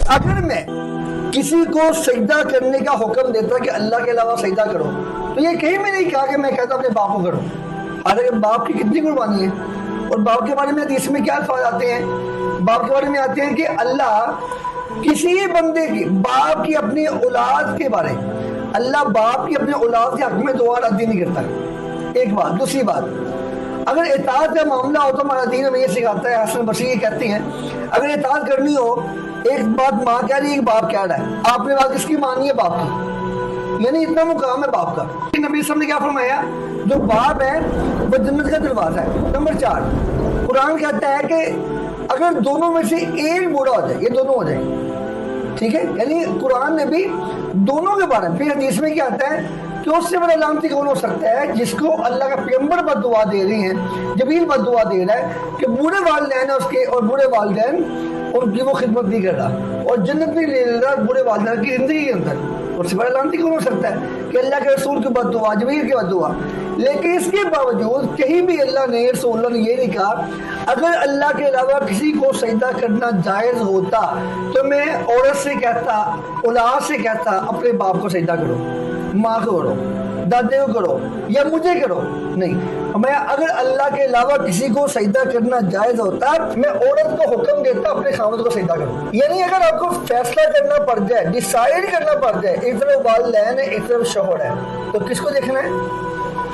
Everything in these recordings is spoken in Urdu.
اگر میں کسی کو سجدہ کرنے کا حکم دیتا کہ اللہ کے علاوہ سجدہ کرو تو یہ کہیں میں نہیں کہا کہ میں کہتا اپنے باپ کو کرو. حالانکہ باپ کی کتنی قربانی ہے. اور باپ کے بارے میں حدیث میں کیا الفاظ آتے ہیں؟ باپ کے بارے میں آتے ہیں کہ اللہ کسی بندے کی باپ کی اپنی اولاد کے بارے اللہ باپ کی اپنے اولاد کے حق میں دعا ردی نہیں کرتا. ایک بات. دوسری بات, اگر اطاعت کا معاملہ ہو تو ہمارا دین ہمیں یہ سکھاتا ہے, حسن بصری یہ کہتے ہیں اگر اطاعت کرنی ہو ایک بات ماں کہہ رہی ہے ایک باپ کہہ رہا ہے, آپ نے بات کس کی مانی ہے؟ باپ کی. یعنی اتنا مقام ہے باپ کا. نبی صلی اللہ علیہ وسلم نے کیا فرمایا؟ جو باپ ہے وہ جنت کا دروازہ ہے. نمبر 4, قرآن کہتا ہے کہ اگر دونوں میں سے ایک بوڑھا ہو جائے, یہ دونوں ہو جائیں, ٹھیک ہے, یعنی قرآن نے بھی دونوں کے بارے میں. پھر حدیث میں کیا آتا ہے کہ اس سے بڑا لعنتی کون ہو سکتا ہے جس کو اللہ کا پیغمبر بد دعا دے رہے ہیں, جبریل بد دعا دے رہا ہے کہ بوڑھے والدین ہیں اس کے اور بوڑھے والدین ان کی وہ خدمت نہیں کر رہا اور جنت نہیں لے رہا بوڑھے والدین کی زندگی کے اندر. اس سے بڑا لعنتی کون ہو سکتا ہے کہ اللہ کے رسول کی بد دعا, جبریل کی بد دعا. لیکن اس کے باوجود کہیں بھی اللہ نے رسول اللہ نے یہ نہیں کہا اگر اللہ کے علاوہ کسی کو سجدہ کرنا جائز ہوتا تو میں عورت سے کہتا, اولاد سے کہتا اپنے باپ کو سجدہ کرو, ماں کو کرو, دادے کو کرو یا مجھے کرو. نہیں, میں اگر اللہ کے علاوہ کسی کو سجدہ کرنا جائز ہوتا میں عورت کو حکم دیتا اپنے خاوند کو سجدہ کرو. یعنی اگر آپ کو فیصلہ کرنا پڑ جائے, ڈیسائیڈ کرنا پڑ جائے, ایک طرف والدین ہے ایک طرف شوہر ہے, تو کس کو دیکھنا ہے؟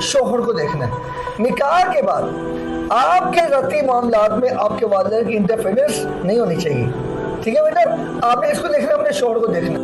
شوہر کو دیکھنا ہے. نکاح کے بعد آپ کے ذاتی معاملات میں آپ کے والدین کی انٹرفیئرنس نہیں ہونی چاہیے, ٹھیک ہے بیٹا, آپ نے اس کو دیکھنا, اپنے شوہر کو دیکھنا.